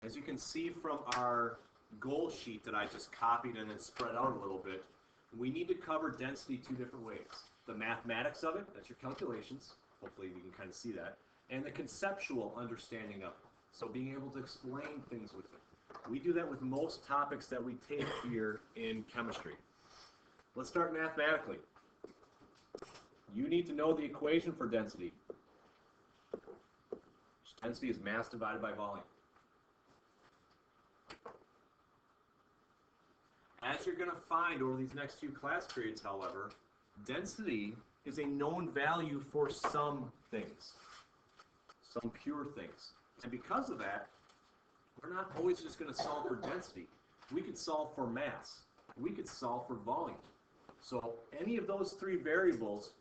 As you can see from our goal sheet that I just copied and then spread out a little bit, we need to cover density two different ways. The mathematics of it, that's your calculations, hopefully you can kind of see that, and the conceptual understanding of it, so being able to explain things with it. We do that with most topics that we take here in chemistry. Let's start mathematically. You need to know the equation for density. Density is mass divided by volume. As you're going to find over these next few class periods, however, density is a known value for some things, some pure things. And because of that, we're not always just going to solve for density. We could solve for mass. We could solve for volume. So any of those three variables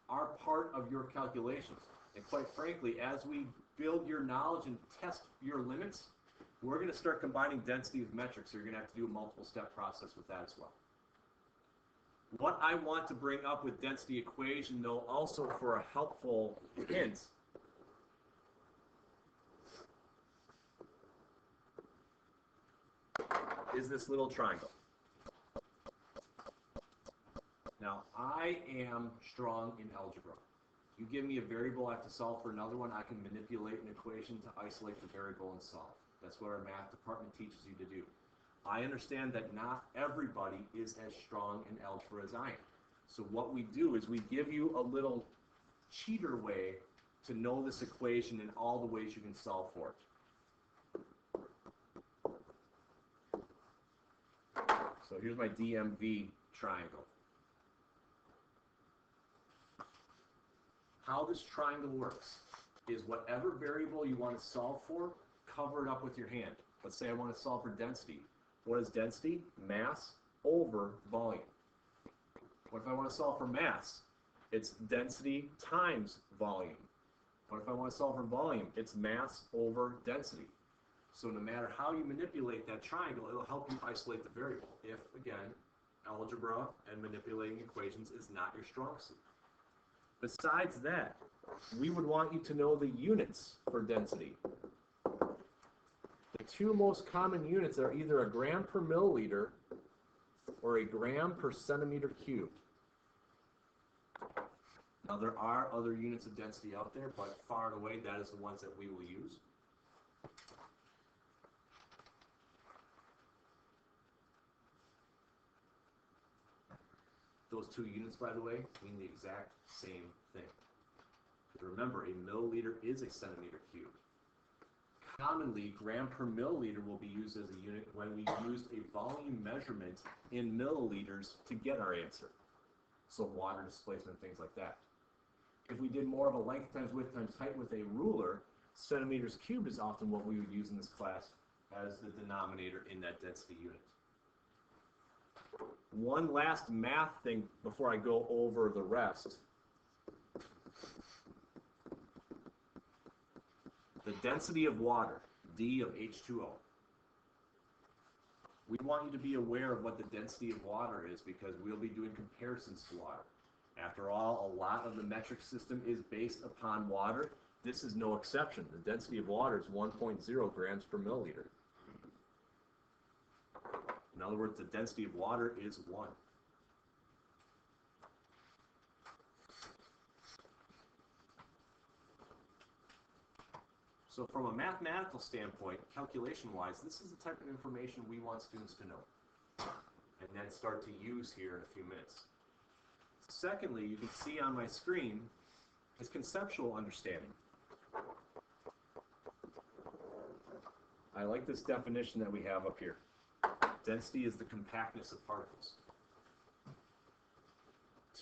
are part of your calculations. And quite frankly, as we build your knowledge and test your limits, we're going to start combining density with metrics. So you're going to have to do a multiple step process with that as well. What I want to bring up with density equation, though, also for a helpful hint, is this little triangle. Now, I am strong in algebra. You give me a variable, I have to solve for another one, I can manipulate an equation to isolate the variable and solve. That's what our math department teaches you to do. I understand that not everybody is as strong in algebra as I am. So what we do is we give you a little cheater way to know this equation and all the ways you can solve for it. So here's my DMV triangle. How this triangle works is whatever variable you want to solve for, cover it up with your hand. Let's say I want to solve for density. What is density? Mass over volume. What if I want to solve for mass? It's density times volume. What if I want to solve for volume? It's mass over density. So no matter how you manipulate that triangle, it'll help you isolate the variable. If, again, algebra and manipulating equations is not your strong suit. Besides that, we would want you to know the units for density. The two most common units are either a gram per milliliter or a gram per centimeter cubed. Now there are other units of density out there, but far and away that is the ones that we will use. Those two units, by the way, mean the exact same thing. Remember, a milliliter is a centimeter cubed. Commonly, gram per milliliter will be used as a unit when we used a volume measurement in milliliters to get our answer. So water displacement, things like that. If we did more of a length times width times height with a ruler, centimeters cubed is often what we would use in this class as the denominator in that density unit. One last math thing before I go over the rest. The density of water, D of H2O. We want you to be aware of what the density of water is because we'll be doing comparisons to water. After all, a lot of the metric system is based upon water. This is no exception. The density of water is 1.0 grams per milliliter. In other words, the density of water is 1. So from a mathematical standpoint, calculation-wise, this is the type of information we want students to know and then start to use here in a few minutes. Secondly, you can see on my screen is conceptual understanding. I like this definition that we have up here. Density is the compactness of particles.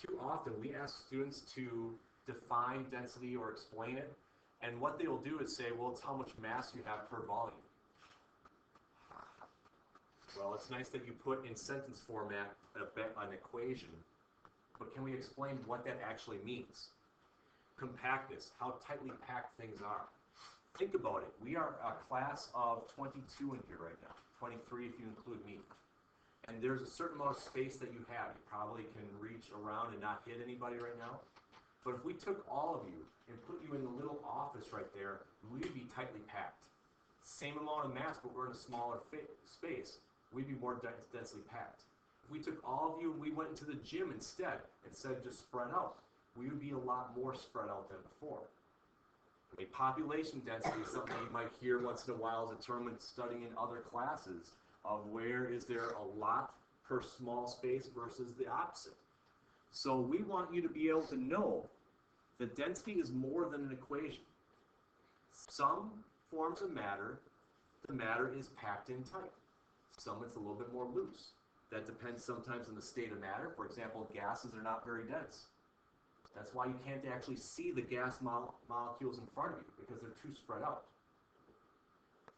Too often we ask students to define density or explain it, and what they will do is say, well, it's how much mass you have per volume. Well, it's nice that you put in sentence format an equation, but can we explain what that actually means? Compactness, how tightly packed things are. Think about it. We are a class of 22 in here right now, 23 if you include me. And there's a certain amount of space that you have. You probably can reach around and not hit anybody right now. But if we took all of you and put you in the little office right there, we'd be tightly packed. Same amount of mass, but we're in a smaller space, we'd be more densely packed. If we took all of you and we went into the gym instead of just spread out, we would be a lot more spread out than before. A population density is something you might hear once in a while as a term when studying in other classes of where is there a lot per small space versus the opposite. So we want you to be able to know that density is more than an equation. Some forms of matter, the matter is packed in tight. Some it's a little bit more loose. That depends sometimes on the state of matter. For example, gases are not very dense. That's why you can't actually see the gas molecules in front of you, because they're too spread out.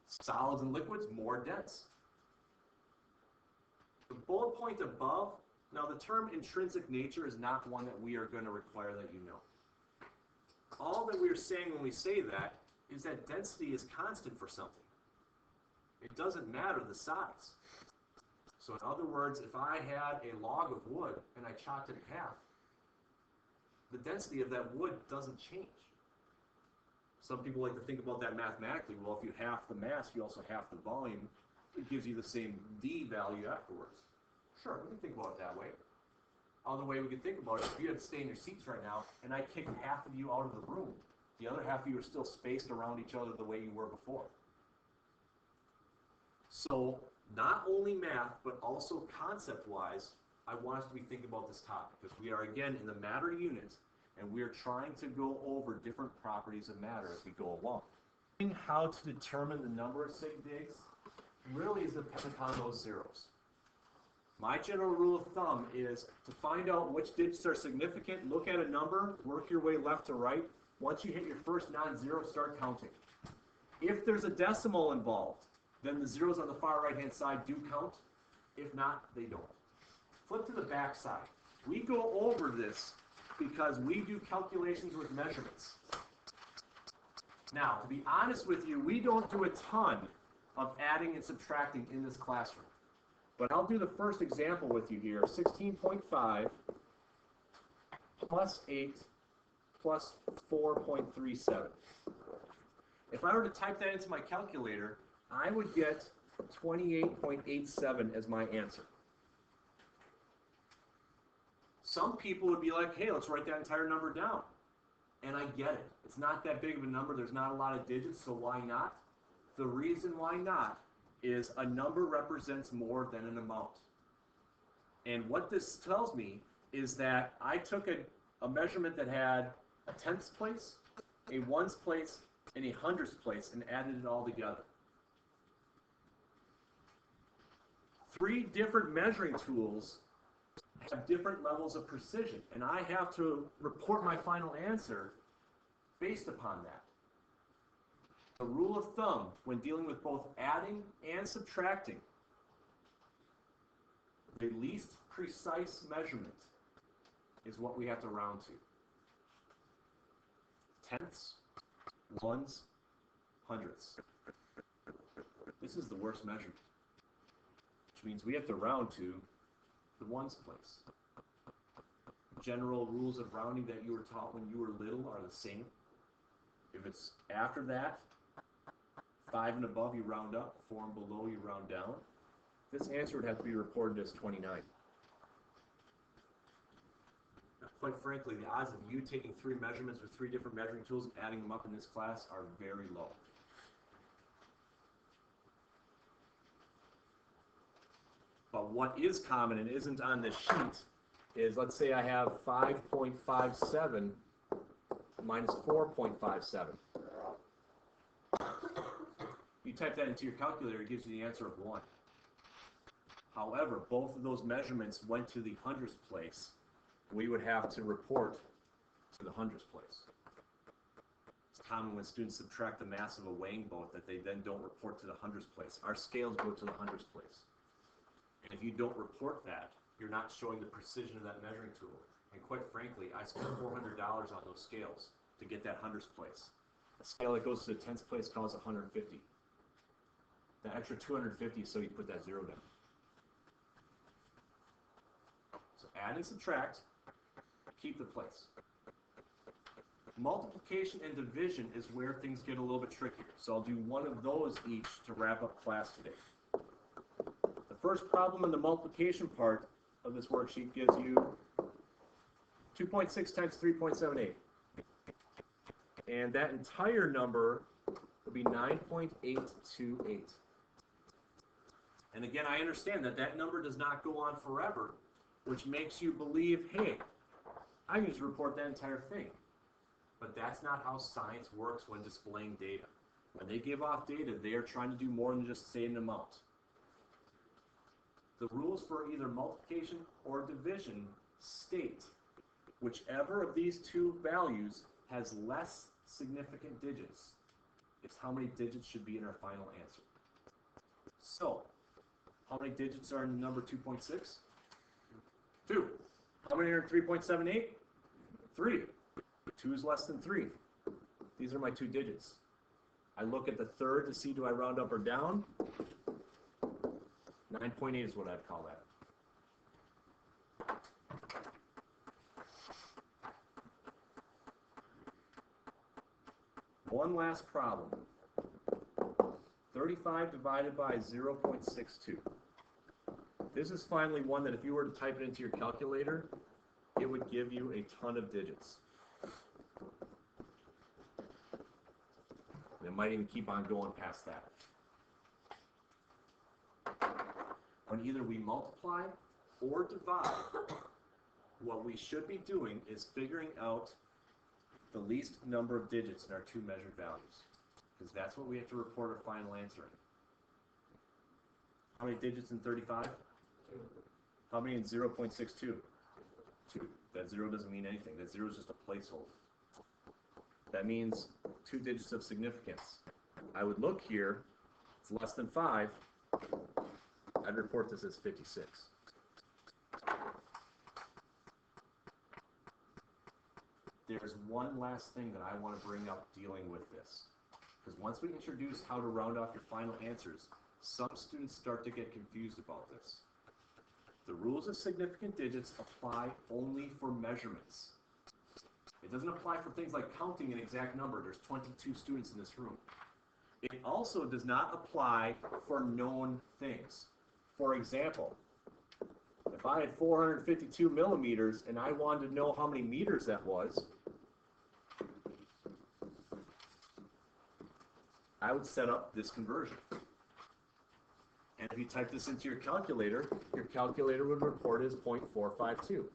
Solids and liquids, more dense. The bullet point above, now the term intrinsic nature is not one that we are going to require that you know. All that we are saying when we say that is that density is constant for something. It doesn't matter the size. So in other words, if I had a log of wood and I chopped it in half, the density of that wood doesn't change. Some people like to think about that mathematically. Well, if you half the mass, you also half the volume. It gives you the same D value afterwards. Sure, we can think about it that way. Other way we could think about it, if you had to stay in your seats right now, and I kicked half of you out of the room, the other half of you are still spaced around each other the way you were before. So, not only math, but also concept-wise, I want us to be thinking about this topic, because we are, again, in the matter unit, and we are trying to go over different properties of matter as we go along. How to determine the number of Sig Digs really is dependent upon those zeros. My general rule of thumb is to find out which digits are significant, look at a number, work your way left to right. Once you hit your first non-zero, start counting. If there's a decimal involved, then the zeros on the far right-hand side do count. If not, they don't. Flip to the back side. We go over this because we do calculations with measurements. Now, to be honest with you, we don't do a ton of adding and subtracting in this classroom. But I'll do the first example with you here. 16.5 plus 8 plus 4.37. If I were to type that into my calculator, I would get 28.87 as my answer. Some people would be like, hey, let's write that entire number down. And I get it. It's not that big of a number. There's not a lot of digits, so why not? The reason why not is a number represents more than an amount. And what this tells me is that I took a measurement that had a tenths place, a ones place, and a hundredths place, and added it all together. 3 different measuring tools have different levels of precision, and I have to report my final answer based upon that. The rule of thumb when dealing with both adding and subtracting, the least precise measurement is what we have to round to. Tenths, ones, hundredths. This is the worst measurement, which means we have to round to the ones place. General rules of rounding that you were taught when you were little are the same. If it's after that, 5 and above, you round up. 4 and below, you round down. This answer would have to be reported as 29. Now, quite frankly, the odds of you taking 3 measurements with 3 different measuring tools and adding them up in this class are very low. But what is common and isn't on this sheet is, let's say I have 5.57 minus 4.57. You type that into your calculator, it gives you the answer of 1. However, both of those measurements went to the hundredths place. We would have to report to the hundredths place. It's common when students subtract the mass of a weighing boat that they then don't report to the hundredths place. Our scales go to the hundredths place. And if you don't report that, you're not showing the precision of that measuring tool. And quite frankly, I spent $400 on those scales to get that hundredths place. A scale that goes to the tenths place costs $150. The extra $250 so you put that 0 down. So add and subtract, keep the place. Multiplication and division is where things get a little bit trickier. So I'll do one of those each to wrap up class today. The first problem in the multiplication part of this worksheet gives you 2.6 times 3.78. And that entire number will be 9.828. And again, I understand that that number does not go on forever, which makes you believe, hey, I can just report that entire thing. But that's not how science works when displaying data. When they give off data, they are trying to do more than just say an amount. The rules for either multiplication or division state whichever of these two values has less significant digits is how many digits should be in our final answer. So, how many digits are in number 2.6? 2. How many are in 3.78? 3. 2 is less than 3. These are my two digits. I look at the third to see, do I round up or down? 9.8 is what I'd call that. One last problem. 35 divided by 0.62. This is finally one that if you were to type it into your calculator, it would give you a ton of digits. It might even keep on going past that. When either we multiply or divide, what we should be doing is figuring out the least number of digits in our two measured values, because that's what we have to report our final answer in. How many digits in 35? 2. How many in 0.62? 2. That 0 doesn't mean anything. That 0 is just a placeholder. That means 2 digits of significance. I would look here, it's less than 5, I'd report this as 56. There's one last thing that I want to bring up dealing with this. Because once we introduce how to round off your final answers, some students start to get confused about this. The rules of significant digits apply only for measurements. It doesn't apply for things like counting an exact number. There's 22 students in this room. It also does not apply for known things. For example, if I had 452 millimeters and I wanted to know how many meters that was, I would set up this conversion. And if you type this into your calculator would report as 0.452.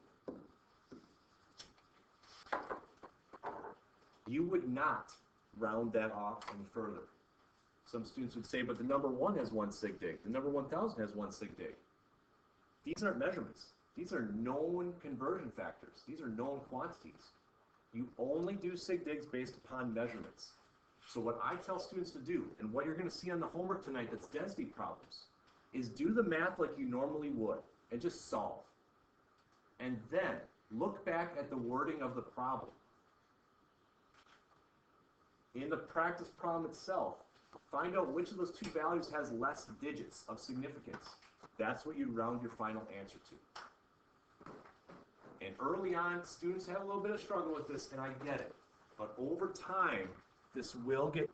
You would not round that off any further. Some students would say, but the number 1 has 1 sig dig. The number 1000 has 1 sig dig. These aren't measurements. These are known conversion factors. These are known quantities. You only do sig digs based upon measurements. So what I tell students to do, and what you're going to see on the homework tonight that's density problems, is do the math like you normally would, and just solve. And then look back at the wording of the problem. In the practice problem itself, find out which of those two values has less digits of significance. That's what you round your final answer to. And early on, students have a little bit of struggle with this, and I get it. But over time, this will get